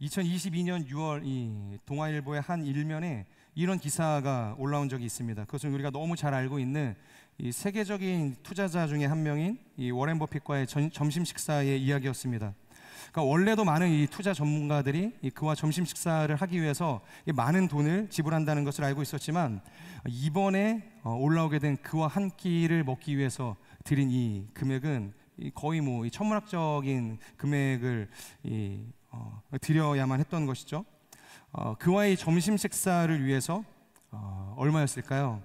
2022년 6월 이 동아일보의 한 일면에 이런 기사가 올라온 적이 있습니다. 그것은 우리가 너무 잘 알고 있는 이 세계적인 투자자 중에 한 명인 이 워렌 버핏과의 점심 식사의 이야기였습니다. 그러니까 원래도 많은 이 투자 전문가들이 그와 점심 식사를 하기 위해서 많은 돈을 지불한다는 것을 알고 있었지만, 이번에 올라오게 된 그와 한 끼를 먹기 위해서 드린 이 금액은 거의 뭐 이 천문학적인 금액을 드려야만 했던 것이죠. 그와의 점심 식사를 위해서 얼마였을까요?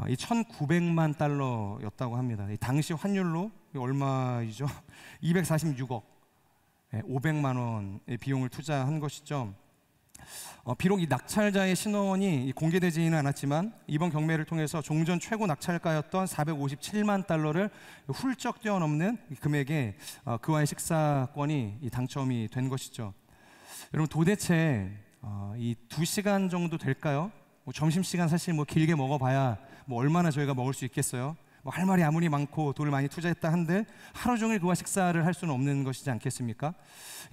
이 1,900만 달러였다고 합니다. 당시 환율로 얼마이죠? 246억 500만 원의 비용을 투자한 것이죠. 비록 이 낙찰자의 신원이 공개되지는 않았지만 이번 경매를 통해서 종전 최고 낙찰가였던 457만 달러를 훌쩍 뛰어넘는 금액에 그와의 식사권이 당첨이 된 것이죠. 여러분, 도대체 이 2시간 정도 될까요? 점심시간 사실 길게 먹어봐야 얼마나 저희가 먹을 수 있겠어요? 할 말이 아무리 많고 돈을 많이 투자했다 한들 하루 종일 그와 식사를 할 수는 없는 것이지 않겠습니까?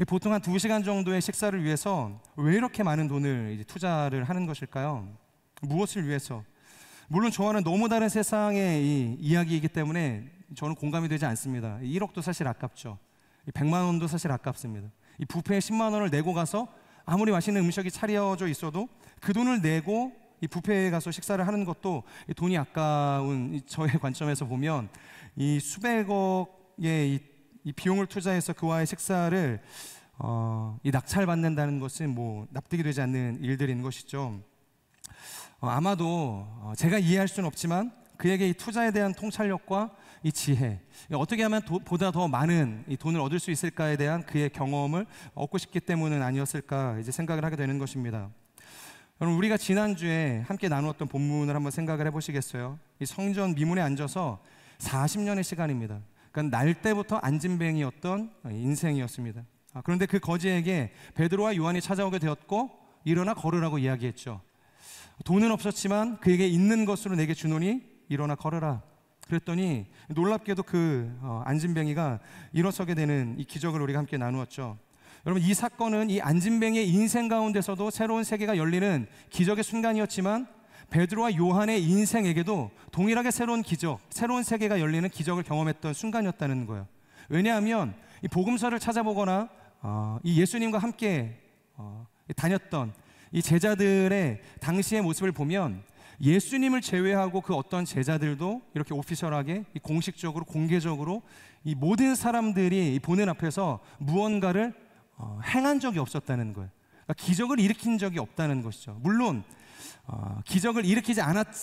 보통 한 2시간 정도의 식사를 위해서 왜 이렇게 많은 돈을 이제 투자를 하는 것일까요? 무엇을 위해서? 물론 저와는 너무 다른 세상의 이 이야기이기 때문에 저는 공감이 되지 않습니다. 1억도 사실 아깝죠. 100만 원도 사실 아깝습니다. 이 뷔페에 10만 원을 내고 가서 아무리 맛있는 음식이 차려져 있어도 그 돈을 내고 이 뷔페에 가서 식사를 하는 것도 돈이 아까운 저의 관점에서 보면 이 수백억의 이 비용을 투자해서 그와의 식사를 이 낙찰받는다는 것은 납득이 되지 않는 일들인 것이죠. 아마도 제가 이해할 수는 없지만 그에게 이 투자에 대한 통찰력과 이 지혜, 어떻게 하면 보다 더 많은 이 돈을 얻을 수 있을까에 대한 그의 경험을 얻고 싶기 때문은 아니었을까 이제 생각을 하게 되는 것입니다. 여러분, 우리가 지난주에 함께 나누었던 본문을 한번 생각을 해보시겠어요? 이 성전 미문에 앉아서 40년의 시간입니다. 그러니까 날 때부터 안진뱅이였던 인생이었습니다. 그런데 그 거지에게 베드로와 요한이 찾아오게 되었고 일어나 걸으라고 이야기했죠. 돈은 없었지만 그에게 있는 것으로 내게 주노니 일어나 걸으라. 그랬더니 놀랍게도 그 안진뱅이가 일어서게 되는 이 기적을 우리가 함께 나누었죠. 여러분, 이 사건은 이 안진뱅이의 인생 가운데서도 새로운 세계가 열리는 기적의 순간이었지만 베드로와 요한의 인생에게도 동일하게 새로운 기적, 새로운 세계가 열리는 기적을 경험했던 순간이었다는 거예요. 왜냐하면 이 복음서를 찾아보거나 이 예수님과 함께 다녔던 이 제자들의 당시의 모습을 보면 예수님을 제외하고 그 어떤 제자들도 이렇게 오피셜하게 공식적으로 공개적으로 이 모든 사람들이 보는 앞에서 무언가를 행한 적이 없었다는 거예요. 그러니까 기적을 일으킨 적이 없다는 것이죠. 물론 기적을 일으키지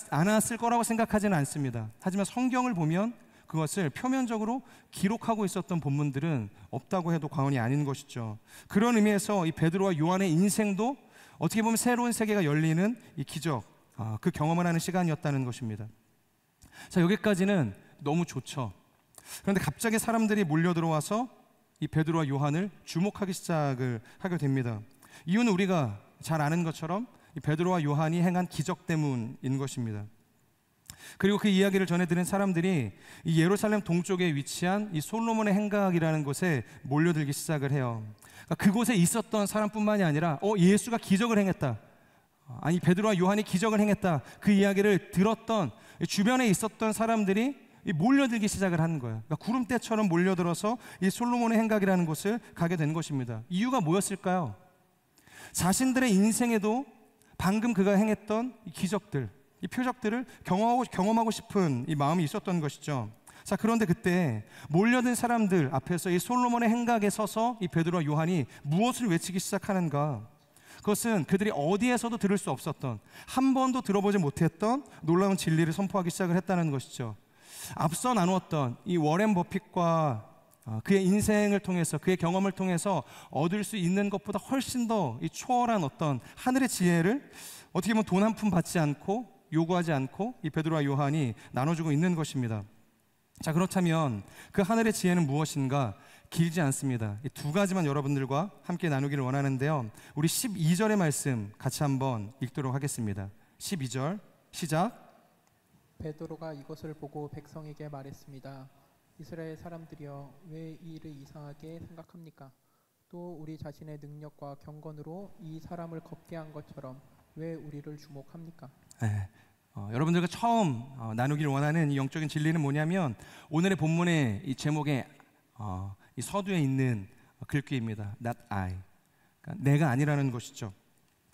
않았을 거라고 생각하지는 않습니다. 하지만 성경을 보면 그것을 표면적으로 기록하고 있었던 본문들은 없다고 해도 과언이 아닌 것이죠. 그런 의미에서 이 베드로와 요한의 인생도 어떻게 보면 새로운 세계가 열리는 이 기적, 그 경험을 하는 시간이었다는 것입니다. 자, 여기까지는 너무 좋죠. 그런데 갑자기 사람들이 몰려들어와서 이 베드로와 요한을 주목하기 시작을 하게 됩니다. 이유는 우리가 잘 아는 것처럼 이 베드로와 요한이 행한 기적 때문인 것입니다. 그리고 그 이야기를 전해드린 사람들이 이 예루살렘 동쪽에 위치한 이 솔로몬의 행각이라는 곳에 몰려들기 시작을 해요. 그러니까 그곳에 있었던 사람뿐만이 아니라 예수가 기적을 행했다, 아니 베드로와 요한이 기적을 행했다, 그 이야기를 들었던 주변에 있었던 사람들이 몰려들기 시작을 하는 거예요. 그러니까 구름대처럼 몰려들어서 이 솔로몬의 행각이라는 곳을 가게 된 것입니다. 이유가 뭐였을까요? 자신들의 인생에도 방금 그가 행했던 이 기적들, 이 표적들을 경험하고 싶은 이 마음이 있었던 것이죠. 자, 그런데 그때 몰려든 사람들 앞에서 이 솔로몬의 행각에 서서 이 베드로와 요한이 무엇을 외치기 시작하는가? 그것은 그들이 어디에서도 들을 수 없었던, 한 번도 들어보지 못했던 놀라운 진리를 선포하기 시작을 했다는 것이죠. 앞서 나누었던 이 워렌 버핏과 그의 인생을 통해서, 그의 경험을 통해서 얻을 수 있는 것보다 훨씬 더 이 초월한 어떤 하늘의 지혜를 어떻게 보면 돈 한 푼 받지 않고 요구하지 않고 이 베드로와 요한이 나눠주고 있는 것입니다. 자, 그렇다면 그 하늘의 지혜는 무엇인가? 길지 않습니다. 이 두 가지만 여러분들과 함께 나누기를 원하는데요, 우리 12절의 말씀 같이 한번 읽도록 하겠습니다. 12절 시작. 베드로가 이것을 보고 백성에게 말했습니다. 이스라엘 사람들이여, 왜 이 일을 이상하게 생각합니까? 또 우리 자신의 능력과 경건으로 이 사람을 걷게 한 것처럼 왜 우리를 주목합니까? 네. 여러분들과 처음 나누길 원하는 이 영적인 진리는 뭐냐면 오늘의 본문의 이 제목에 이 서두에 있는 글귀입니다. Not I. 그러니까 내가 아니라는 것이죠.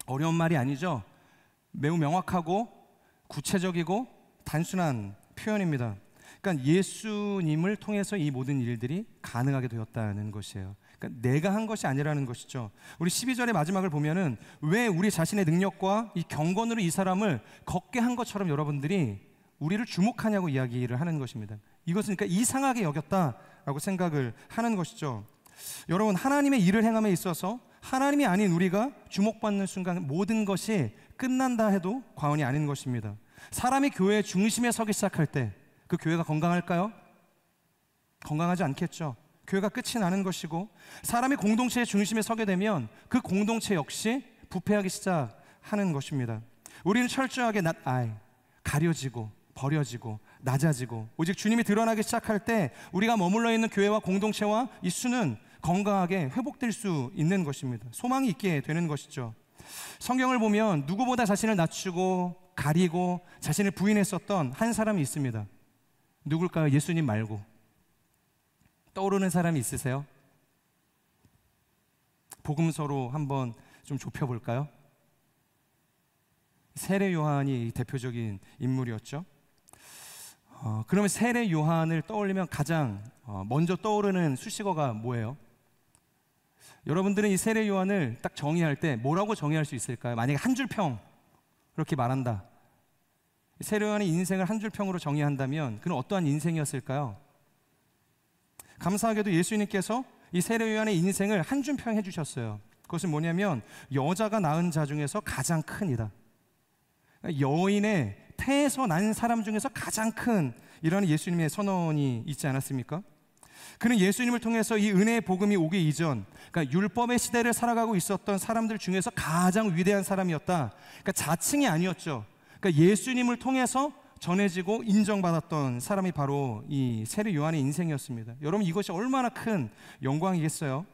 어려운 말이 아니죠. 매우 명확하고 구체적이고 단순한 표현입니다. 그러니까 예수님을 통해서 이 모든 일들이 가능하게 되었다는 것이에요. 그러니까 내가 한 것이 아니라는 것이죠. 우리 12절의 마지막을 보면은 왜 우리 자신의 능력과 이 경건으로 이 사람을 걷게 한 것처럼 여러분들이 우리를 주목하냐고 이야기를 하는 것입니다. 이것은 그러니까 이상하게 여겼다라고 생각을 하는 것이죠. 여러분, 하나님의 일을 행함에 있어서 하나님이 아닌 우리가 주목받는 순간 모든 것이 끝난다 해도 과언이 아닌 것입니다. 사람이 교회의 중심에 서기 시작할 때 그 교회가 건강할까요? 건강하지 않겠죠. 교회가 끝이 나는 것이고, 사람이 공동체의 중심에 서게 되면 그 공동체 역시 부패하기 시작하는 것입니다. 우리는 철저하게 not I, 가려지고 버려지고 낮아지고, 오직 주님이 드러나기 시작할 때 우리가 머물러 있는 교회와 공동체와 이 수는 건강하게 회복될 수 있는 것입니다. 소망이 있게 되는 것이죠. 성경을 보면 누구보다 자신을 낮추고 가리고 자신을 부인했었던 한 사람이 있습니다. 누굴까요? 예수님 말고. 떠오르는 사람이 있으세요? 복음서로 한번 좀 좁혀볼까요? 세례 요한이 대표적인 인물이었죠. 그러면 세례 요한을 떠올리면 가장 먼저 떠오르는 수식어가 뭐예요? 여러분들은 이 세례 요한을 딱 정의할 때 뭐라고 정의할 수 있을까요? 만약에 한 줄 평 그렇게 말한다. 세례 요한의 인생을 한 줄 평으로 정의한다면 그는 어떠한 인생이었을까요? 감사하게도 예수님께서 이 세례 요한의 인생을 한 줄 평 해주셨어요. 그것은 뭐냐면 여자가 낳은 자 중에서 가장 큰 이다. 여인의 태에서 난 사람 중에서 가장 큰 이라는 예수님의 선언이 있지 않았습니까? 그는 예수님을 통해서 이 은혜의 복음이 오기 이전, 그러니까 율법의 시대를 살아가고 있었던 사람들 중에서 가장 위대한 사람이었다. 그러니까 자칭이 아니었죠. 그러니까 예수님을 통해서 전해지고 인정받았던 사람이 바로 이 세례 요한의 인생이었습니다. 여러분, 이것이 얼마나 큰 영광이겠어요?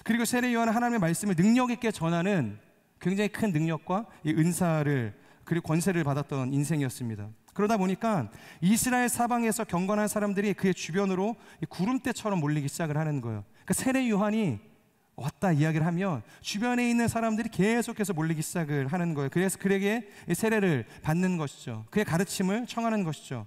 그리고 세례 요한은 하나님의 말씀을 능력 있게 전하는 굉장히 큰 능력과 이 은사를 그리고 권세를 받았던 인생이었습니다. 그러다 보니까 이스라엘 사방에서 경건한 사람들이 그의 주변으로 구름대처럼 몰리기 시작을 하는 거예요. 그러니까 세례 요한이 왔다 이야기를 하면 주변에 있는 사람들이 계속해서 몰리기 시작을 하는 거예요. 그래서 그에게 세례를 받는 것이죠. 그의 가르침을 청하는 것이죠.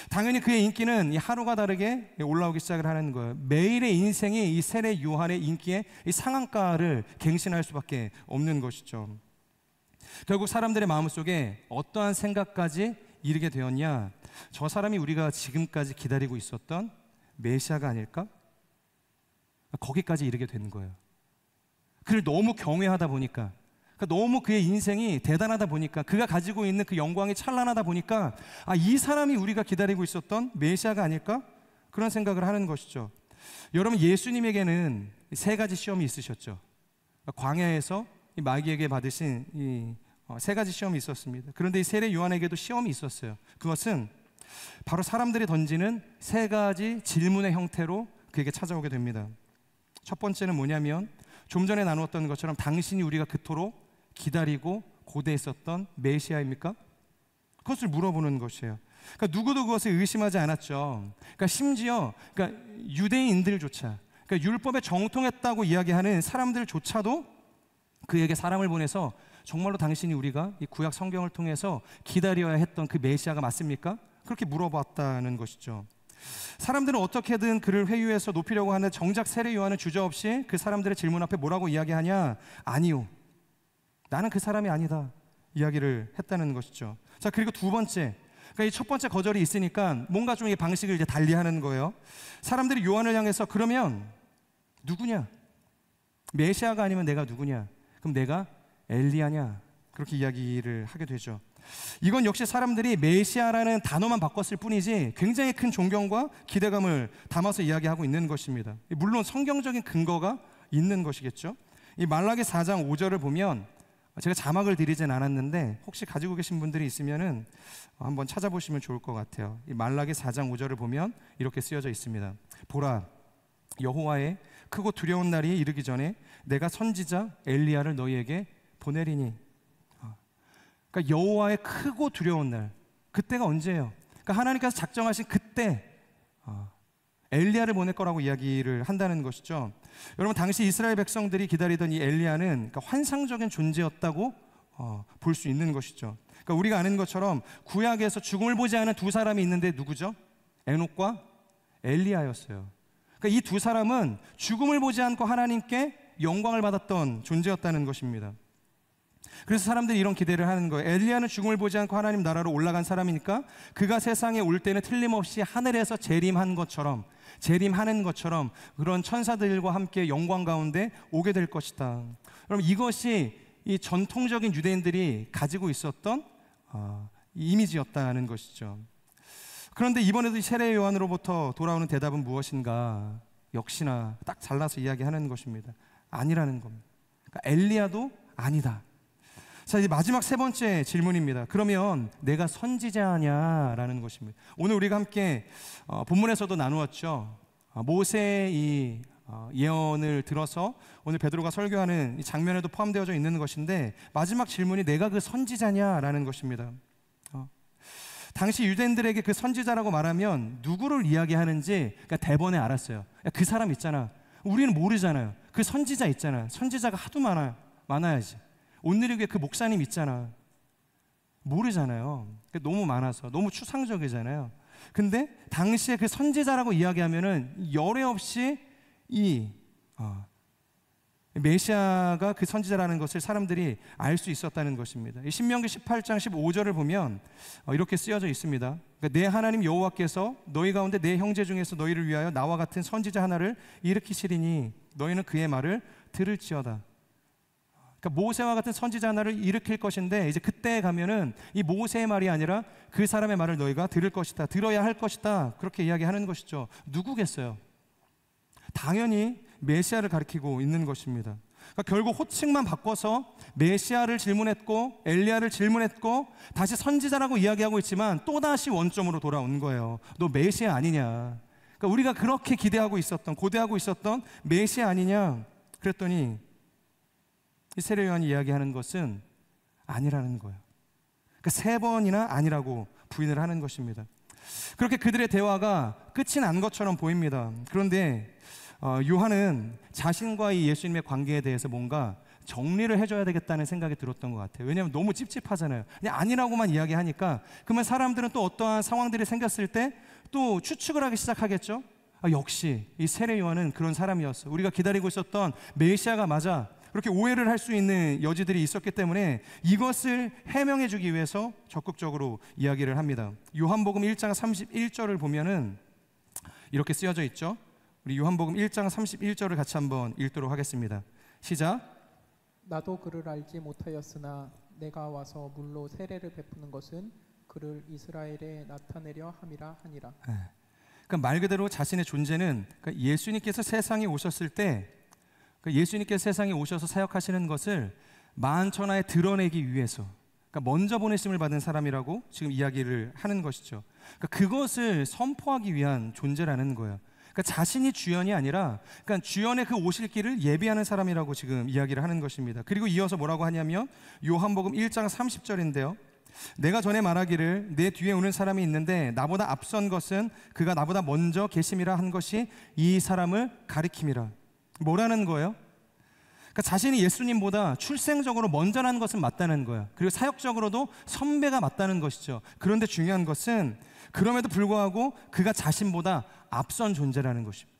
당연히 그의 인기는 하루가 다르게 올라오기 시작을 하는 거예요. 매일의 인생이 이 세례 요한의 인기에 이 상한가를 갱신할 수밖에 없는 것이죠. 결국 사람들의 마음속에 어떠한 생각까지 이르게 되었냐? 저 사람이 우리가 지금까지 기다리고 있었던 메시아가 아닐까? 거기까지 이르게 되는 거예요. 그를 너무 경외하다 보니까, 너무 그의 인생이 대단하다 보니까, 그가 가지고 있는 그 영광이 찬란하다 보니까 이 사람이 우리가 기다리고 있었던 메시아가 아닐까? 그런 생각을 하는 것이죠. 여러분, 예수님에게는 세 가지 시험이 있으셨죠. 광야에서 이 마귀에게 받으신 이 세 가지 시험이 있었습니다. 그런데 이 세례 요한에게도 시험이 있었어요. 그것은 바로 사람들이 던지는 세 가지 질문의 형태로 그에게 찾아오게 됩니다. 첫 번째는 뭐냐면 좀 전에 나누었던 것처럼 당신이 우리가 그토록 기다리고 고대했었던 메시아입니까? 그것을 물어보는 것이에요. 그러니까 누구도 그것을 의심하지 않았죠. 그러니까 심지어 유대인들조차, 그러니까 율법에 정통했다고 이야기하는 사람들조차도 그에게 사람을 보내서 정말로 당신이 우리가 이 구약 성경을 통해서 기다려야 했던 그 메시아가 맞습니까? 그렇게 물어봤다는 것이죠. 사람들은 어떻게든 그를 회유해서 높이려고 하는 정작 세례 요한은 주저없이 그 사람들의 질문 앞에 뭐라고 이야기하냐? 아니요, 나는 그 사람이 아니다 이야기를 했다는 것이죠. 자, 그리고 두 번째, 그러니까 이 첫 번째 거절이 있으니까 뭔가 좀 이 방식을 이제 달리하는 거예요. 사람들이 요한을 향해서 그러면 누구냐? 메시아가 아니면 내가 누구냐? 그럼 내가 엘리야냐? 그렇게 이야기를 하게 되죠. 이건 역시 사람들이 메시아라는 단어만 바꿨을 뿐이지 굉장히 큰 존경과 기대감을 담아서 이야기하고 있는 것입니다. 물론 성경적인 근거가 있는 것이겠죠. 이 말라기 4장 5절을 보면, 제가 자막을 드리진 않았는데 혹시 가지고 계신 분들이 있으면은 한번 찾아보시면 좋을 것 같아요. 이 말라기 4장 5절을 보면 이렇게 쓰여져 있습니다. 보라, 여호와의 크고 두려운 날이 이르기 전에 내가 선지자 엘리야를 너희에게 보내리니. 그러니까 여호와의 크고 두려운 날, 그때가 언제예요? 그러니까 하나님께서 작정하신 그때 엘리야를 보낼 거라고 이야기를 한다는 것이죠. 여러분, 당시 이스라엘 백성들이 기다리던 이 엘리야는 그러니까 환상적인 존재였다고 볼 수 있는 것이죠. 그러니까 우리가 아는 것처럼 구약에서 죽음을 보지 않은 두 사람이 있는데 누구죠? 에녹과 엘리야였어요. 그러니까 이 두 사람은 죽음을 보지 않고 하나님께 영광을 받았던 존재였다는 것입니다. 그래서 사람들이 이런 기대를 하는 거예요. 엘리야는 죽음을 보지 않고 하나님 나라로 올라간 사람이니까 그가 세상에 올 때는 틀림없이 하늘에서 재림하는 것처럼 그런 천사들과 함께 영광 가운데 오게 될 것이다. 그럼 이것이 이 전통적인 유대인들이 가지고 있었던 이미지였다는 것이죠. 그런데 이번에도 세례 요한으로부터 돌아오는 대답은 무엇인가? 역시나 딱 잘라서 이야기하는 것입니다. 아니라는 겁니다. 그러니까 엘리야도 아니다. 자, 이제 마지막 세 번째 질문입니다. 그러면 내가 선지자냐라는 것입니다. 오늘 우리가 함께 본문에서도 나누었죠. 모세의 이 예언을 들어서 오늘 베드로가 설교하는 이 장면에도 포함되어져 있는 것인데, 마지막 질문이 내가 그 선지자냐라는 것입니다. 당시 유대인들에게 그 선지자라고 말하면 누구를 이야기하는지 그러니까 대번에 알았어요. 그 사람 있잖아. 우리는 모르잖아요. 그 선지자 있잖아. 선지자가 하도 많아야지. 온누리교회 그 목사님 있잖아. 모르잖아요. 너무 많아서 너무 추상적이잖아요. 근데 당시에 그 선지자라고 이야기하면은 열애 없이 이 메시아가 그 선지자라는 것을 사람들이 알 수 있었다는 것입니다. 신명기 18장 15절을 보면 이렇게 쓰여져 있습니다. 그러니까 내 하나님 여호와께서 너희 가운데 내 형제 중에서 너희를 위하여 나와 같은 선지자 하나를 일으키시리니 너희는 그의 말을 들을지어다. 그러니까 모세와 같은 선지자 하나를 일으킬 것인데, 이제 그때 가면은 이 모세의 말이 아니라 그 사람의 말을 너희가 들을 것이다, 들어야 할 것이다, 그렇게 이야기하는 것이죠. 누구겠어요? 당연히 메시아를 가리키고 있는 것입니다. 그러니까 결국 호칭만 바꿔서 메시아를 질문했고 엘리야를 질문했고 다시 선지자라고 이야기하고 있지만 또다시 원점으로 돌아온 거예요. 너 메시아 아니냐? 그러니까 우리가 그렇게 기대하고 있었던, 고대하고 있었던 메시아 아니냐? 그랬더니 이 세례 요한이 이야기하는 것은 아니라는 거예요. 그러니까 세 번이나 아니라고 부인을 하는 것입니다. 그렇게 그들의 대화가 끝이 난 것처럼 보입니다. 그런데 요한은 자신과 이 예수님의 관계에 대해서 뭔가 정리를 해줘야 되겠다는 생각이 들었던 것 같아요. 왜냐하면 너무 찝찝하잖아요. 그냥 아니라고만 이야기하니까 그러면 사람들은 또 어떠한 상황들이 생겼을 때 또 추측을 하기 시작하겠죠. 역시 이 세례 요한은 그런 사람이었어. 우리가 기다리고 있었던 메시아가 맞아. 그렇게 오해를 할 수 있는 여지들이 있었기 때문에 이것을 해명해 주기 위해서 적극적으로 이야기를 합니다. 요한복음 1장 31절을 보면은 이렇게 쓰여져 있죠. 우리 요한복음 1장 31절을 같이 한번 읽도록 하겠습니다. 시작. 나도 그를 알지 못하였으나 내가 와서 물로 세례를 베푸는 것은 그를 이스라엘에 나타내려 함이라 하니라. 그러니까 말 그대로 자신의 존재는, 그러니까 예수님께서 세상에 오셨을 때, 그러니까 예수님께서 세상에 오셔서 사역하시는 것을 만천하에 드러내기 위해서, 그러니까 먼저 보내심을 받은 사람이라고 지금 이야기를 하는 것이죠. 그러니까 그것을 선포하기 위한 존재라는 거예요. 그러니까 자신이 주연이 아니라, 그러니까 주연의 그 오실 길을 예비하는 사람이라고 지금 이야기를 하는 것입니다. 그리고 이어서 뭐라고 하냐면 요한복음 1장 30절인데요. 내가 전에 말하기를 내 뒤에 오는 사람이 있는데 나보다 앞선 것은 그가 나보다 먼저 계심이라 한 것이 이 사람을 가리킴이라. 뭐라는 거예요? 그러니까 자신이 예수님보다 출생적으로 먼저라는 것은 맞다는 거예요. 그리고 사역적으로도 선배가 맞다는 것이죠. 그런데 중요한 것은 그럼에도 불구하고 그가 자신보다 앞선 존재라는 것입니다.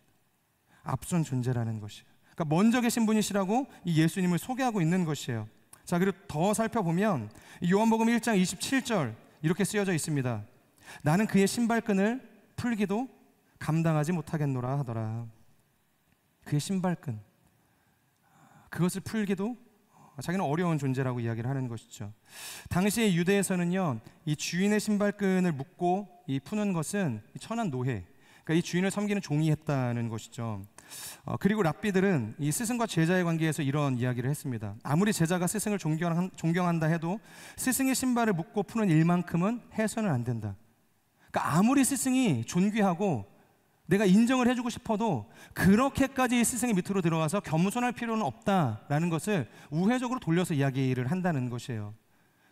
앞선 존재라는 것이에요. 그러니까 먼저 계신 분이시라고 이 예수님을 소개하고 있는 것이에요. 자, 그리고 더 살펴보면 요한복음 1장 27절 이렇게 쓰여져 있습니다. 나는 그의 신발끈을 풀기도 감당하지 못하겠노라 하더라. 그의 신발끈, 그것을 풀기도 자기는 어려운 존재라고 이야기를 하는 것이죠. 당시의 유대에서는요, 이 주인의 신발끈을 묶고 이 푸는 것은 천한 노예, 그러니까 이 주인을 섬기는 종이 했다는 것이죠. 그리고 랍비들은 이 스승과 제자의 관계에서 이런 이야기를 했습니다. 아무리 제자가 스승을 존경한다 해도 스승의 신발을 묶고 푸는 일만큼은 해서는 안 된다. 그러니까 아무리 스승이 존귀하고 내가 인정을 해주고 싶어도 그렇게까지 스승의 밑으로 들어가서 겸손할 필요는 없다라는 것을 우회적으로 돌려서 이야기를 한다는 것이에요.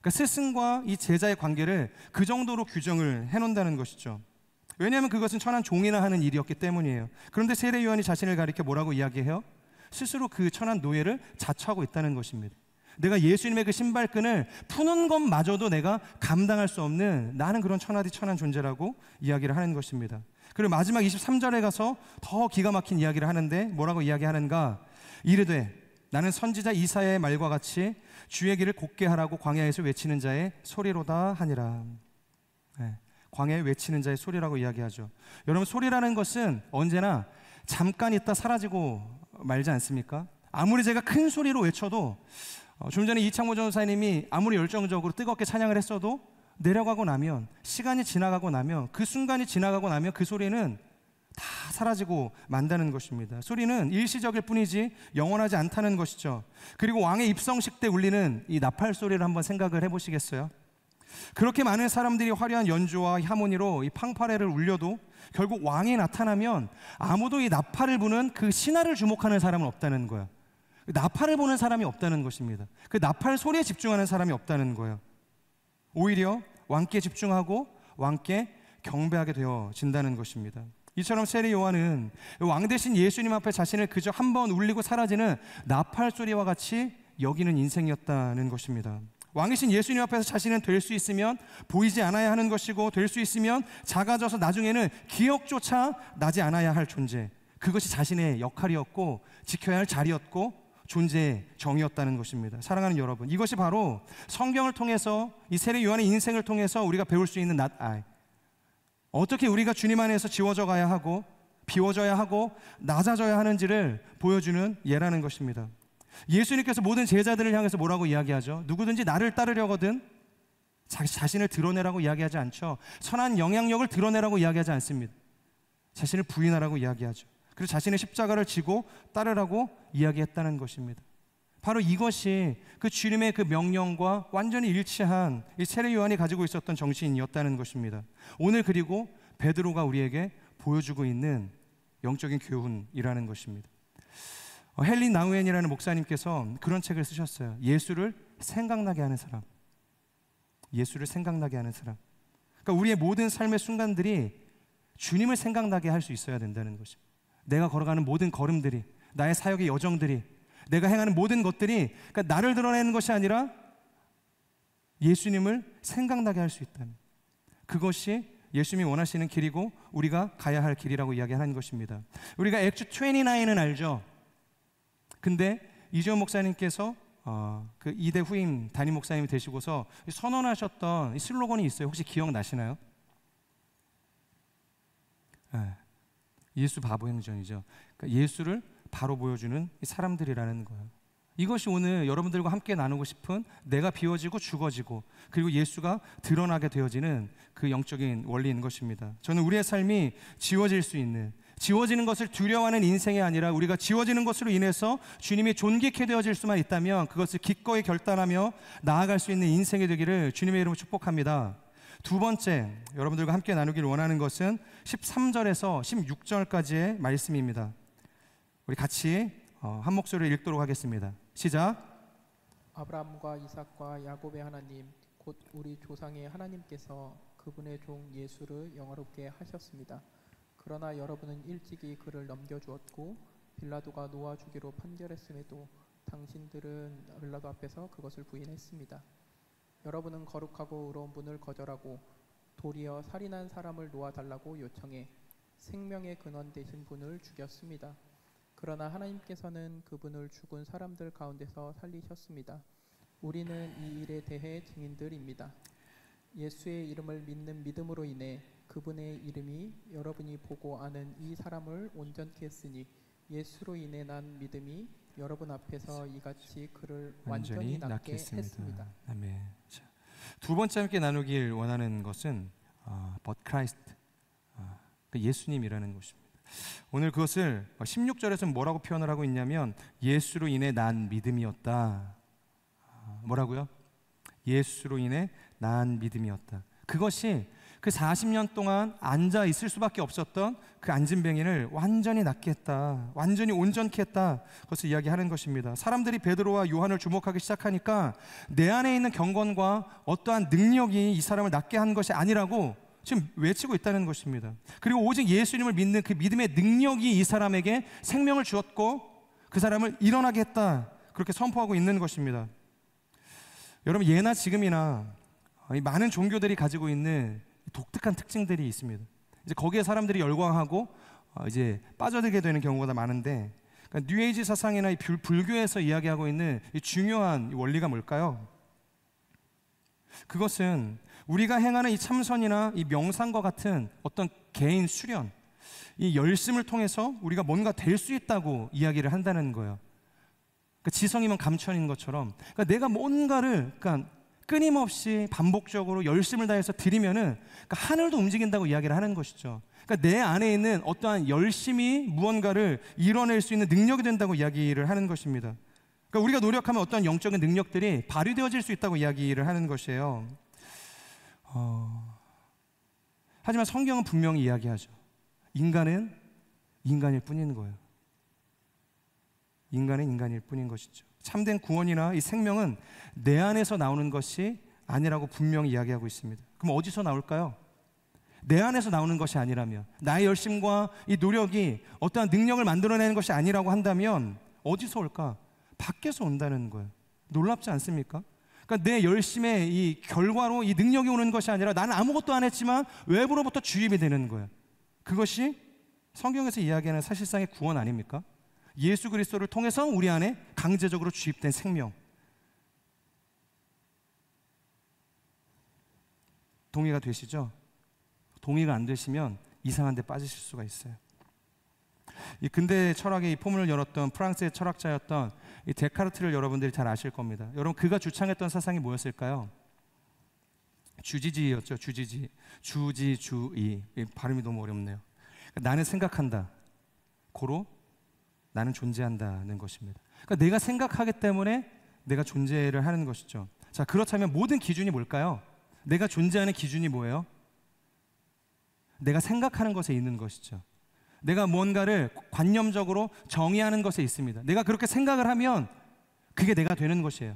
그러니까 스승과 이 제자의 관계를 그 정도로 규정을 해놓는다는 것이죠. 왜냐하면 그것은 천한 종이나 하는 일이었기 때문이에요. 그런데 세례 요한이 자신을 가리켜 뭐라고 이야기해요? 스스로 그 천한 노예를 자처하고 있다는 것입니다. 내가 예수님의 그 신발끈을 푸는 것마저도 내가 감당할 수 없는 나는 그런 천하디 천한 존재라고 이야기를 하는 것입니다. 그리고 마지막 23절에 가서 더 기가 막힌 이야기를 하는데 뭐라고 이야기하는가? 이르되 나는 선지자 이사야의 말과 같이 주의 길을 곧게 하라고 광야에서 외치는 자의 소리로다 하니라. 네, 광야에 외치는 자의 소리라고 이야기하죠. 여러분, 소리라는 것은 언제나 잠깐 있다 사라지고 말지 않습니까? 아무리 제가 큰 소리로 외쳐도 좀 전에 이창모 전사님이 아무리 열정적으로 뜨겁게 찬양을 했어도 내려가고 나면, 시간이 지나가고 나면, 그 순간이 지나가고 나면 그 소리는 다 사라지고 만다는 것입니다. 소리는 일시적일 뿐이지 영원하지 않다는 것이죠. 그리고 왕의 입성식 때 울리는 이 나팔 소리를 한번 생각을 해보시겠어요? 그렇게 많은 사람들이 화려한 연주와 하모니로 이 팡파레를 울려도 결국 왕이 나타나면 아무도 이 나팔을 부는 그 신하를 주목하는 사람은 없다는 거예요. 나팔을 보는 사람이 없다는 것입니다. 그 나팔 소리에 집중하는 사람이 없다는 거예요. 오히려 왕께 집중하고 왕께 경배하게 되어진다는 것입니다. 이처럼 세례 요한은 왕 대신 예수님 앞에 자신을 그저 한번 울리고 사라지는 나팔 소리와 같이 여기는 인생이었다는 것입니다. 왕이신 예수님 앞에서 자신은 될 수 있으면 보이지 않아야 하는 것이고, 될 수 있으면 작아져서 나중에는 기억조차 나지 않아야 할 존재, 그것이 자신의 역할이었고 지켜야 할 자리였고 존재의 정의였다는 것입니다. 사랑하는 여러분, 이것이 바로 성경을 통해서, 이 세례 요한의 인생을 통해서 우리가 배울 수 있는 어떻게 우리가 주님 안에서 지워져 가야 하고 비워져야 하고 낮아져야 하는지를 보여주는 예라는 것입니다. 예수님께서 모든 제자들을 향해서 뭐라고 이야기하죠? 누구든지 나를 따르려거든 자신을 드러내라고 이야기하지 않죠. 선한 영향력을 드러내라고 이야기하지 않습니다. 자신을 부인하라고 이야기하죠. 그리고 자신의 십자가를 지고 따르라고 이야기했다는 것입니다. 바로 이것이 그 주님의 그 명령과 완전히 일치한 이 세례 요한이 가지고 있었던 정신이었다는 것입니다. 오늘 그리고 베드로가 우리에게 보여주고 있는 영적인 교훈이라는 것입니다. 헨리 나우엔이라는 목사님께서 그런 책을 쓰셨어요. 예수를 생각나게 하는 사람. 예수를 생각나게 하는 사람. 그러니까 우리의 모든 삶의 순간들이 주님을 생각나게 할 수 있어야 된다는 것입니다. 내가 걸어가는 모든 걸음들이, 나의 사역의 여정들이, 내가 행하는 모든 것들이 그러니까 나를 드러내는 것이 아니라 예수님을 생각나게 할 수 있다는, 그것이 예수님이 원하시는 길이고 우리가 가야 할 길이라고 이야기하는 것입니다. 우리가 액트 29은 알죠? 근데 이재원 목사님께서 그 2대 후임 담임 목사님이 되시고서 선언하셨던 이 슬로건이 있어요. 혹시 기억나시나요? 네. 예수 바보 행전이죠. 그러니까 예수를 바로 보여주는 사람들이라는 거예요. 이것이 오늘 여러분들과 함께 나누고 싶은 내가 비워지고 죽어지고 그리고 예수가 드러나게 되어지는 그 영적인 원리인 것입니다. 저는 우리의 삶이 지워질 수 있는, 지워지는 것을 두려워하는 인생이 아니라 우리가 지워지는 것으로 인해서 주님이 존귀케 되어질 수만 있다면 그것을 기꺼이 결단하며 나아갈 수 있는 인생이 되기를 주님의 이름으로 축복합니다. 두 번째, 여러분들과 함께 나누기를 원하는 것은 13절에서 16절까지의 말씀입니다. 우리 같이 한 목소리로 읽도록 하겠습니다. 시작. 아브라함과 이삭과 야곱의 하나님 곧 우리 조상의 하나님께서 그분의 종 예수를 영화롭게 하셨습니다. 그러나 여러분은 일찍이 그를 넘겨주었고 빌라도가 놓아주기로 판결했음에도 당신들은 빌라도 앞에서 그것을 부인했습니다. 여러분은 거룩하고 의로운 분을 거절하고 도리어 살인한 사람을 놓아달라고 요청해 생명의 근원 되신 분을 죽였습니다. 그러나 하나님께서는 그분을 죽은 사람들 가운데서 살리셨습니다. 우리는 이 일에 대해 증인들입니다. 예수의 이름을 믿는 믿음으로 인해 그분의 이름이 여러분이 보고 아는 이 사람을 온전케 했으니 예수로 인해 난 믿음이 여러분 앞에서 이같이 그를 완전히 낫게 했습니다. 아멘. 자, 두 번째 함께 나누길 원하는 것은 But Christ, 예수님이라는 것입니다. 오늘 그것을 16절에서 뭐라고 표현을 하고 있냐면 예수로 인해 난 믿음이었다. 뭐라고요? 예수로 인해 난 믿음이었다. 그것이 그 40년 동안 앉아 있을 수밖에 없었던 그 안진뱅이를 완전히 낫게 했다, 완전히 온전케 했다, 그것을 이야기하는 것입니다. 사람들이 베드로와 요한을 주목하기 시작하니까 내 안에 있는 경건과 어떠한 능력이 이 사람을 낫게 한 것이 아니라고 지금 외치고 있다는 것입니다. 그리고 오직 예수님을 믿는 그 믿음의 능력이 이 사람에게 생명을 주었고 그 사람을 일어나게 했다, 그렇게 선포하고 있는 것입니다. 여러분, 예나 지금이나 이 많은 종교들이 가지고 있는 독특한 특징들이 있습니다. 이제 거기에 사람들이 열광하고 이제 빠져들게 되는 경우가 많은데, 그러니까 뉴에이지 사상이나 이 불교에서 이야기하고 있는 이 중요한 원리가 뭘까요? 그것은 우리가 행하는 이 참선이나 이 명상과 같은 어떤 개인 수련, 이 열심을 통해서 우리가 뭔가 될 수 있다고 이야기를 한다는 거예요. 그러니까 지성이면 감천인 것처럼, 그러니까 내가 뭔가를 끊임없이 반복적으로 열심을 다해서 드리면은 그러니까 하늘도 움직인다고 이야기를 하는 것이죠. 그러니까 내 안에 있는 어떠한 열심이 무언가를 이뤄낼 수 있는 능력이 된다고 이야기를 하는 것입니다. 그러니까 우리가 노력하면 어떠한 영적인 능력들이 발휘되어질 수 있다고 이야기를 하는 것이에요. 하지만 성경은 분명히 이야기하죠. 인간은 인간일 뿐인 거예요. 인간은 인간일 뿐인 것이죠. 참된 구원이나 이 생명은 내 안에서 나오는 것이 아니라고 분명히 이야기하고 있습니다. 그럼 어디서 나올까요? 내 안에서 나오는 것이 아니라면, 나의 열심과 이 노력이 어떠한 능력을 만들어내는 것이 아니라고 한다면 어디서 올까? 밖에서 온다는 거예요. 놀랍지 않습니까? 그러니까 내 열심의 이 결과로 이 능력이 오는 것이 아니라 나는 아무것도 안 했지만 외부로부터 주입이 되는 거예요. 그것이 성경에서 이야기하는 사실상의 구원 아닙니까? 예수 그리스도를 통해서 우리 안에 강제적으로 주입된 생명. 동의가 되시죠? 동의가 안 되시면 이상한 데 빠지실 수가 있어요. 이 근대 철학의 이 포문을 열었던 프랑스의 철학자였던 이 데카르트를 여러분들이 잘 아실 겁니다. 여러분, 그가 주창했던 사상이 뭐였을까요? 주지주의였죠. 주지주의. 주지주의. 발음이 너무 어렵네요. 나는 생각한다, 고로 나는 존재한다는 것입니다. 그러니까 내가 생각하기 때문에 내가 존재를 하는 것이죠. 자, 그렇다면 모든 기준이 뭘까요? 내가 존재하는 기준이 뭐예요? 내가 생각하는 것에 있는 것이죠. 내가 뭔가를 관념적으로 정의하는 것에 있습니다. 내가 그렇게 생각을 하면 그게 내가 되는 것이에요.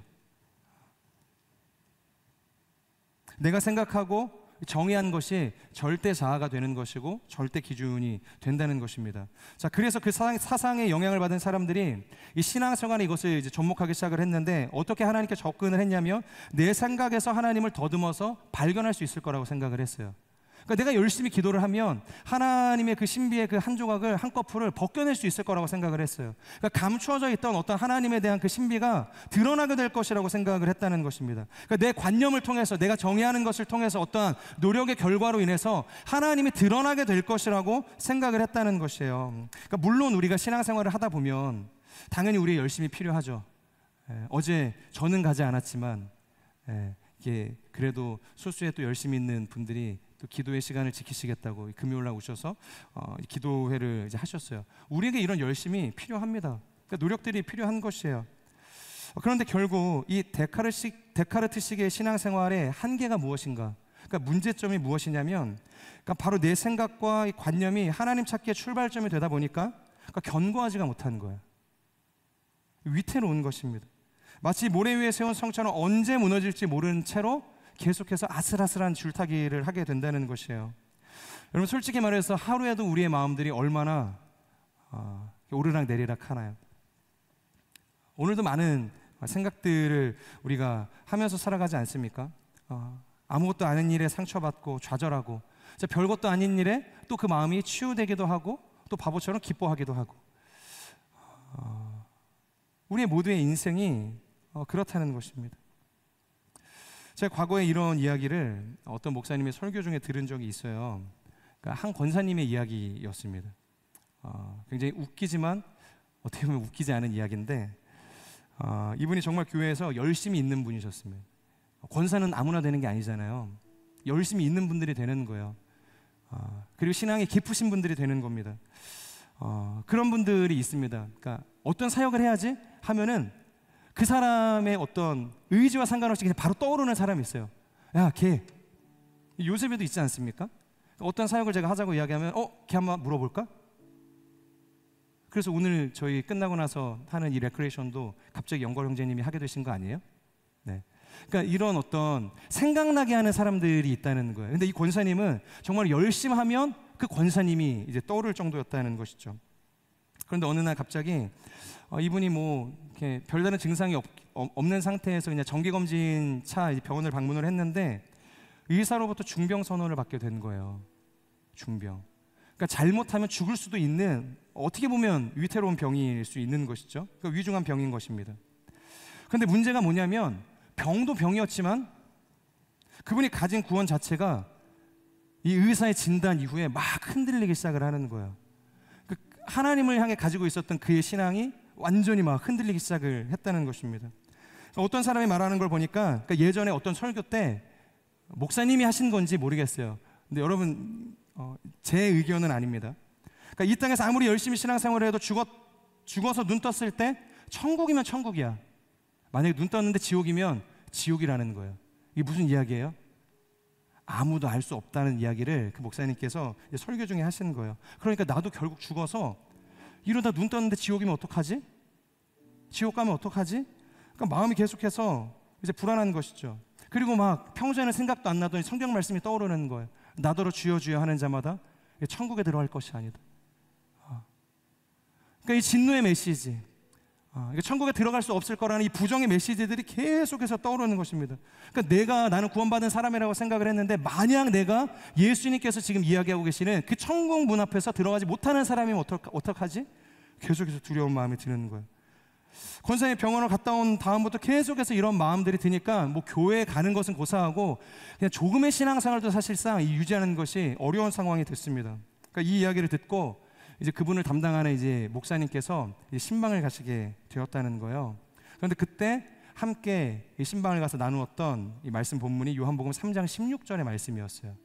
내가 생각하고 정의한 것이 절대 자아가 되는 것이고 절대 기준이 된다는 것입니다. 자, 그래서 그 사상의 영향을 받은 사람들이 이 신앙생활에 이것을 이제 접목하기 시작을 했는데, 어떻게 하나님께 접근을 했냐면 내 생각에서 하나님을 더듬어서 발견할 수 있을 거라고 생각을 했어요. 그러니까 내가 열심히 기도를 하면 하나님의 그 신비의 그 한 조각을, 한꺼풀을 벗겨낼 수 있을 거라고 생각을 했어요. 그러니까 감추어져 있던 어떤 하나님에 대한 그 신비가 드러나게 될 것이라고 생각을 했다는 것입니다. 그러니까 내 관념을 통해서, 내가 정의하는 것을 통해서 어떠한 노력의 결과로 인해서 하나님이 드러나게 될 것이라고 생각을 했다는 것이에요. 그러니까 물론 우리가 신앙생활을 하다 보면 당연히 우리의 열심이 필요하죠. 어제 저는 가지 않았지만 이게 그래도 소수에 또 열심히 있는 분들이 또 기도의 시간을 지키시겠다고 금요일날 오셔서 기도회를 이제 하셨어요. 우리에게 이런 열심이 필요합니다. 그러니까 노력들이 필요한 것이에요. 그런데 결국 이 데카르트식의 신앙생활의 한계가 무엇인가? 그러니까 문제점이 무엇이냐면, 그러니까 바로 내 생각과 이 관념이 하나님 찾기의 출발점이 되다 보니까 그러니까 견고하지가 못하는 거예요. 위태로운 것입니다. 마치 모래 위에 세운 성처럼 언제 무너질지 모르는 채로 계속해서 아슬아슬한 줄타기를 하게 된다는 것이에요. 여러분, 솔직히 말해서 하루에도 우리의 마음들이 얼마나 오르락 내리락 하나요? 오늘도 많은 생각들을 우리가 하면서 살아가지 않습니까? 아무것도 아닌 일에 상처받고 좌절하고, 별것도 아닌 일에 또 그 마음이 치유되기도 하고 또 바보처럼 기뻐하기도 하고, 우리의 모두의 인생이 그렇다는 것입니다. 제가 과거에 이런 이야기를 어떤 목사님의 설교 중에 들은 적이 있어요. 그러니까 한 권사님의 이야기였습니다. 굉장히 웃기지만 어떻게 보면 웃기지 않은 이야기인데, 이분이 정말 교회에서 열심히 있는 분이셨습니다. 권사는 아무나 되는 게 아니잖아요. 열심히 있는 분들이 되는 거예요. 그리고 신앙이 깊으신 분들이 되는 겁니다. 그런 분들이 있습니다. 그러니까 어떤 사역을 해야지 하면은 그 사람의 어떤 의지와 상관없이 그냥 바로 떠오르는 사람이 있어요. 야, 걔 요셉에도 있지 않습니까? 어떤 사역을 제가 하자고 이야기하면 걔 한번 물어볼까? 그래서 오늘 저희 끝나고 나서 하는 이 레크레이션도 갑자기 영걸 형제님이 하게 되신 거 아니에요? 네. 그러니까 이런 어떤 생각나게 하는 사람들이 있다는 거예요. 근데 이 권사님은 정말 열심히 하면 그 권사님이 이제 떠오를 정도였다는 것이죠. 그런데 어느 날 갑자기 이분이 뭐 이렇게 별다른 증상이 없는 상태에서 그냥 정기검진 차 병원을 방문을 했는데 의사로부터 중병 선언을 받게 된 거예요. 중병. 그러니까 잘못하면 죽을 수도 있는, 어떻게 보면 위태로운 병일 수 있는 것이죠. 그러니까 위중한 병인 것입니다. 그런데 문제가 뭐냐면 병도 병이었지만 그분이 가진 구원 자체가 이 의사의 진단 이후에 막 흔들리기 시작을 하는 거예요. 하나님을 향해 가지고 있었던 그의 신앙이 완전히 막 흔들리기 시작을 했다는 것입니다. 어떤 사람이 말하는 걸 보니까 예전에 어떤 설교 때 목사님이 하신 건지 모르겠어요. 근데 여러분 제 의견은 아닙니다. 그러니까 이 땅에서 아무리 열심히 신앙생활을 해도 죽어서 눈 떴을 때 천국이면 천국이야. 만약에 눈 떴는데 지옥이면 지옥이라는 거예요. 이게 무슨 이야기예요? 아무도 알 수 없다는 이야기를 그 목사님께서 설교 중에 하시는 거예요. 그러니까 나도 결국 죽어서 이러다 눈 떴는데 지옥이면 어떡하지? 지옥 가면 어떡하지? 그러니까 마음이 계속해서 이제 불안한 것이죠. 그리고 막 평소에는 생각도 안 나더니 성경 말씀이 떠오르는 거예요. 나더러 주여 주여 하는 자마다 천국에 들어갈 것이 아니다. 그러니까 이 진노의 메시지, 천국에 들어갈 수 없을 거라는 이 부정의 메시지들이 계속해서 떠오르는 것입니다. 그러니까 나는 구원받은 사람이라고 생각을 했는데 만약 내가 예수님께서 지금 이야기하고 계시는 그 천국 문 앞에서 들어가지 못하는 사람이면 어떡하지? 계속해서 두려운 마음이 드는 거예요. 권사님 병원을 갔다 온 다음부터 계속해서 이런 마음들이 드니까 뭐 교회에 가는 것은 고사하고 그냥 조금의 신앙생활도 사실상 유지하는 것이 어려운 상황이 됐습니다. 그러니까 이 이야기를 듣고 이제 그분을 담당하는 이제 목사님께서 이제 신방을 가시게 되었다는 거예요. 그런데 그때 함께 이 신방을 가서 나누었던 이 말씀 본문이 요한복음 3장 16절의 말씀이었어요.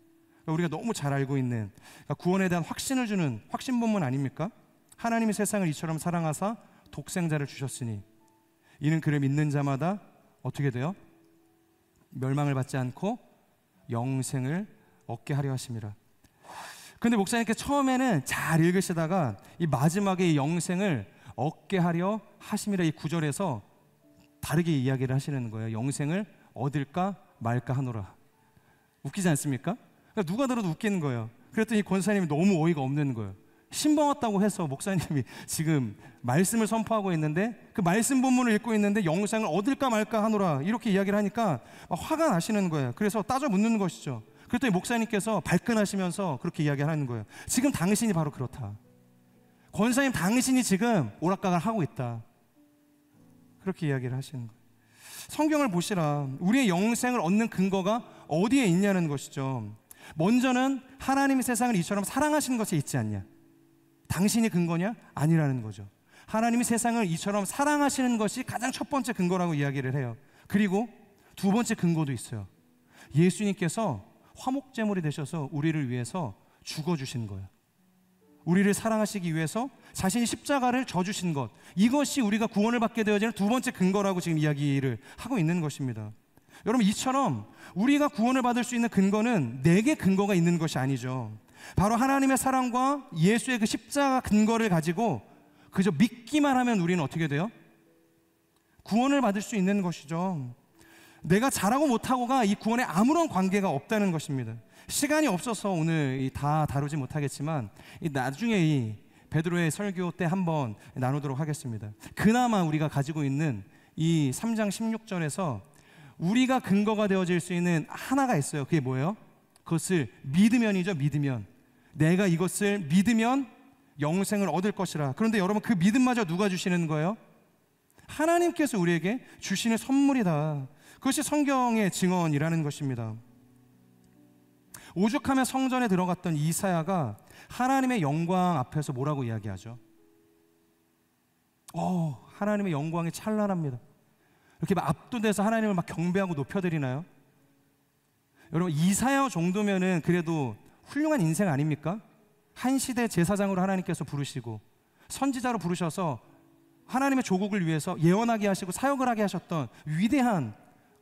그러니까 우리가 너무 잘 알고 있는, 그러니까 구원에 대한 확신을 주는 확신 본문 아닙니까? 하나님이 세상을 이처럼 사랑하사 독생자를 주셨으니 이는 그를 믿는 자마다 어떻게 돼요? 멸망을 받지 않고 영생을 얻게 하려 하심이라. 근데 목사님께서 처음에는 잘 읽으시다가 이 마지막에 이 영생을 얻게 하려 하심이라 이 구절에서 다르게 이야기를 하시는 거예요. 영생을 얻을까 말까 하노라. 웃기지 않습니까? 그러니까 누가 들어도 웃기는 거예요. 그랬더니 권사님이 너무 어이가 없는 거예요. 신방 왔다고 해서 목사님이 지금 말씀을 선포하고 있는데 그 말씀 본문을 읽고 있는데 영생을 얻을까 말까 하노라 이렇게 이야기를 하니까 막 화가 나시는 거예요. 그래서 따져 묻는 것이죠. 그랬더니 목사님께서 발끈하시면서 그렇게 이야기하는 거예요. 지금 당신이 바로 그렇다. 권사님 당신이 지금 오락가락을 하고 있다. 그렇게 이야기를 하시는 거예요. 성경을 보시라. 우리의 영생을 얻는 근거가 어디에 있냐는 것이죠. 먼저는 하나님이 세상을 이처럼 사랑하시는 것에 있지 않냐. 당신이 근거냐? 아니라는 거죠. 하나님이 세상을 이처럼 사랑하시는 것이 가장 첫 번째 근거라고 이야기를 해요. 그리고 두 번째 근거도 있어요. 예수님께서 화목제물이 되셔서 우리를 위해서 죽어주신 거예요. 우리를 사랑하시기 위해서 자신이 십자가를 져주신 것, 이것이 우리가 구원을 받게 되어지는 두 번째 근거라고 지금 이야기를 하고 있는 것입니다. 여러분, 이처럼 우리가 구원을 받을 수 있는 근거는 내게 근거가 있는 것이 아니죠. 바로 하나님의 사랑과 예수의 그 십자가 근거를 가지고 그저 믿기만 하면 우리는 어떻게 돼요? 구원을 받을 수 있는 것이죠. 내가 잘하고 못하고가 이 구원에 아무런 관계가 없다는 것입니다. 시간이 없어서 오늘 다 다루지 못하겠지만 나중에 이 베드로의 설교 때 한번 나누도록 하겠습니다. 그나마 우리가 가지고 있는 이 3장 16절에서 우리가 근거가 되어질 수 있는 하나가 있어요. 그게 뭐예요? 그것을 믿으면이죠. 믿으면. 내가 이것을 믿으면 영생을 얻을 것이라. 그런데 여러분, 그 믿음마저 누가 주시는 거예요? 하나님께서 우리에게 주시는 선물이다. 그것이 성경의 증언이라는 것입니다. 오죽하면 성전에 들어갔던 이사야가 하나님의 영광 앞에서 뭐라고 이야기하죠? 하나님의 영광이 찬란합니다. 이렇게 막 압도돼서 하나님을 막 경배하고 높여드리나요? 여러분, 이사야 정도면은 그래도 훌륭한 인생 아닙니까? 한 시대 제사장으로 하나님께서 부르시고 선지자로 부르셔서 하나님의 조국을 위해서 예언하게 하시고 사역을 하게 하셨던 위대한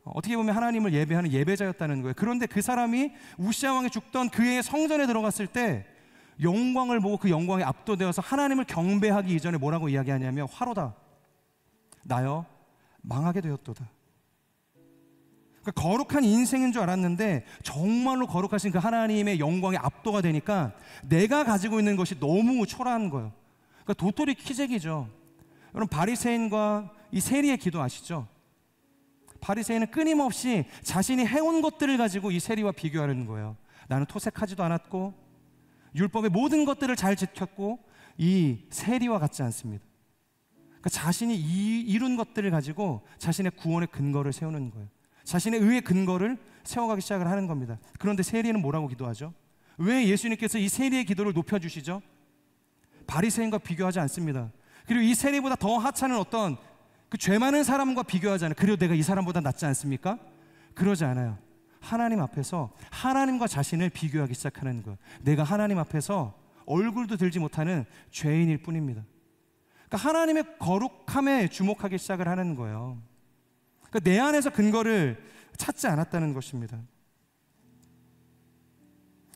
어떻게 보면 하나님을 예배하는 예배자였다는 거예요. 그런데 그 사람이 우시아 왕이 죽던 그의 성전에 들어갔을 때 영광을 보고 그 영광에 압도되어서 하나님을 경배하기 이전에 뭐라고 이야기하냐면 화로다 나여 망하게 되었도다. 그러니까 거룩한 인생인 줄 알았는데 정말로 거룩하신 그 하나님의 영광에 압도가 되니까 내가 가지고 있는 것이 너무 초라한 거예요. 그러니까 도토리 키재기죠. 여러분 바리새인과 이 세리의 기도 아시죠? 바리새인은 끊임없이 자신이 해온 것들을 가지고 이 세리와 비교하는 거예요. 나는 토색하지도 않았고 율법의 모든 것들을 잘 지켰고 이 세리와 같지 않습니다. 그러니까 자신이 이룬 것들을 가지고 자신의 구원의 근거를 세우는 거예요. 자신의 의의 근거를 세워가기 시작을 하는 겁니다. 그런데 세리는 뭐라고 기도하죠? 왜 예수님께서 이 세리의 기도를 높여주시죠? 바리새인과 비교하지 않습니다. 그리고 이 세리보다 더 하찮은 어떤 그 죄 많은 사람과 비교하잖아요. 그리고 내가 이 사람보다 낫지 않습니까? 그러지 않아요. 하나님 앞에서 하나님과 자신을 비교하기 시작하는 거예요. 내가 하나님 앞에서 얼굴도 들지 못하는 죄인일 뿐입니다. 그러니까 하나님의 거룩함에 주목하기 시작을 하는 거예요. 그러니까 내 안에서 근거를 찾지 않았다는 것입니다.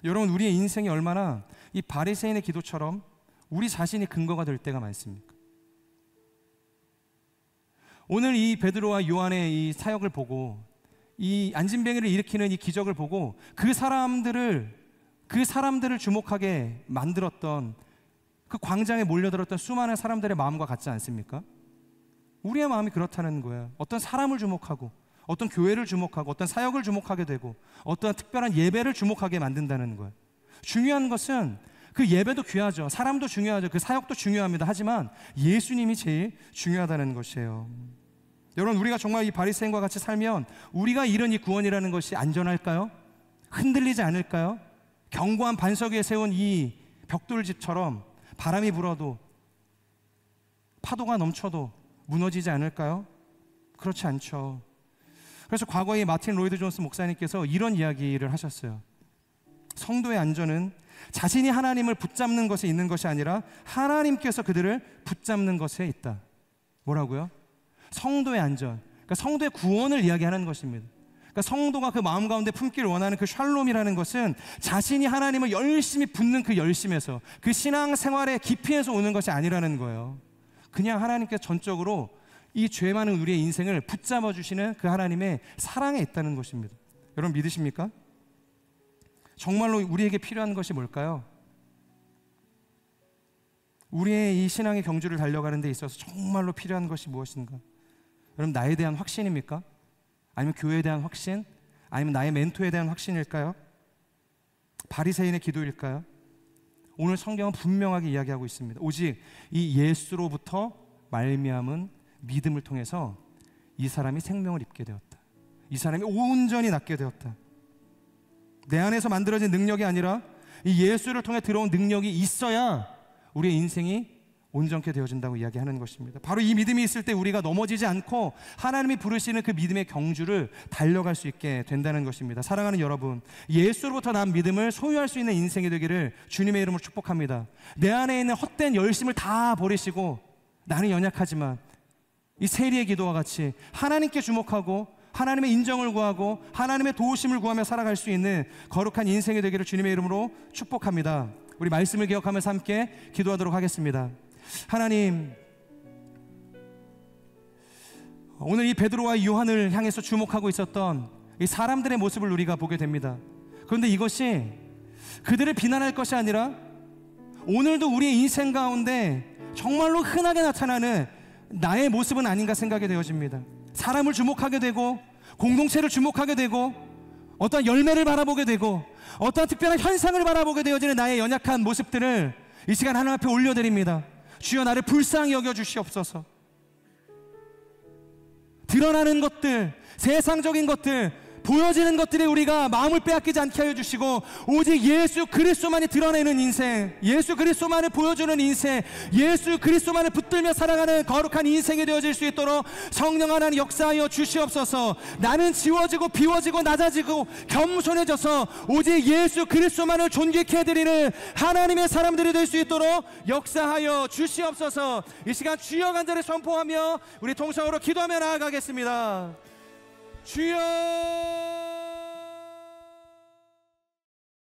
여러분, 우리의 인생이 얼마나 이 바리새인의 기도처럼 우리 자신이 근거가 될 때가 많습니까? 오늘 이 베드로와 요한의 이 사역을 보고 이 안진뱅이를 일으키는 이 기적을 보고 그 사람들을 주목하게 만들었던 그 광장에 몰려들었던 수많은 사람들의 마음과 같지 않습니까? 우리의 마음이 그렇다는 거예요. 어떤 사람을 주목하고 어떤 교회를 주목하고 어떤 사역을 주목하게 되고 어떤 특별한 예배를 주목하게 만든다는 거예요. 중요한 것은 그 예배도 귀하죠. 사람도 중요하죠. 그 사역도 중요합니다. 하지만 예수님이 제일 중요하다는 것이에요. 여러분, 우리가 정말 이 바리새인과 같이 살면 우리가 이룬 이 구원이라는 것이 안전할까요? 흔들리지 않을까요? 견고한 반석 위에 세운 이 벽돌집처럼 바람이 불어도 파도가 넘쳐도 무너지지 않을까요? 그렇지 않죠. 그래서 과거에 마틴 로이드 존스 목사님께서 이런 이야기를 하셨어요. 성도의 안전은 자신이 하나님을 붙잡는 것에 있는 것이 아니라 하나님께서 그들을 붙잡는 것에 있다. 뭐라고요? 성도의 안전, 그러니까 성도의 구원을 이야기하는 것입니다. 그러니까 성도가 그 마음 가운데 품기를 원하는 그 샬롬이라는 것은 자신이 하나님을 열심히 붙는 그 열심에서, 그 신앙 생활의 깊이에서 오는 것이 아니라는 거예요. 그냥 하나님께서 전적으로 이 죄 많은 우리의 인생을 붙잡아 주시는 그 하나님의 사랑에 있다는 것입니다. 여러분, 믿으십니까? 정말로 우리에게 필요한 것이 뭘까요? 우리의 이 신앙의 경주를 달려가는 데 있어서 정말로 필요한 것이 무엇인가? 여러분, 나에 대한 확신입니까? 아니면 교회에 대한 확신? 아니면 나의 멘토에 대한 확신일까요? 바리새인의 기도일까요? 오늘 성경은 분명하게 이야기하고 있습니다. 오직 이 예수로부터 말미암은 믿음을 통해서 이 사람이 생명을 입게 되었다. 이 사람이 온전히 낫게 되었다. 내 안에서 만들어진 능력이 아니라 이 예수를 통해 들어온 능력이 있어야 우리의 인생이 온전케 되어진다고 이야기하는 것입니다. 바로 이 믿음이 있을 때 우리가 넘어지지 않고 하나님이 부르시는 그 믿음의 경주를 달려갈 수 있게 된다는 것입니다. 사랑하는 여러분, 예수로부터 난 믿음을 소유할 수 있는 인생이 되기를 주님의 이름으로 축복합니다. 내 안에 있는 헛된 열심을 다 버리시고, 나는 연약하지만 이 세리의 기도와 같이 하나님께 주목하고 하나님의 인정을 구하고 하나님의 도우심을 구하며 살아갈 수 있는 거룩한 인생이 되기를 주님의 이름으로 축복합니다. 우리 말씀을 기억하면서 함께 기도하도록 하겠습니다. 하나님, 오늘 이 베드로와 요한을 향해서 주목하고 있었던 이 사람들의 모습을 우리가 보게 됩니다. 그런데 이것이 그들을 비난할 것이 아니라 오늘도 우리의 인생 가운데 정말로 흔하게 나타나는 나의 모습은 아닌가 생각이 되어집니다. 사람을 주목하게 되고 공동체를 주목하게 되고 어떤 열매를 바라보게 되고 어떤 특별한 현상을 바라보게 되어지는 나의 연약한 모습들을 이 시간 하나님 앞에 올려드립니다. 주여, 나를 불쌍히 여겨주시옵소서. 드러나는 것들, 세상적인 것들, 보여지는 것들에 우리가 마음을 빼앗기지 않게 하여 주시고 오직 예수 그리스도만이 드러내는 인생, 예수 그리스도만을 보여주는 인생, 예수 그리스도만을 붙들며 살아가는 거룩한 인생이 되어질 수 있도록 성령 하나님 역사하여 주시옵소서. 나는 지워지고 비워지고 낮아지고 겸손해져서 오직 예수 그리스도만을 존귀케 해드리는 하나님의 사람들이 될 수 있도록 역사하여 주시옵소서. 이 시간 주여 간절히 선포하며 우리 통성으로 기도하며 나아가겠습니다. 주여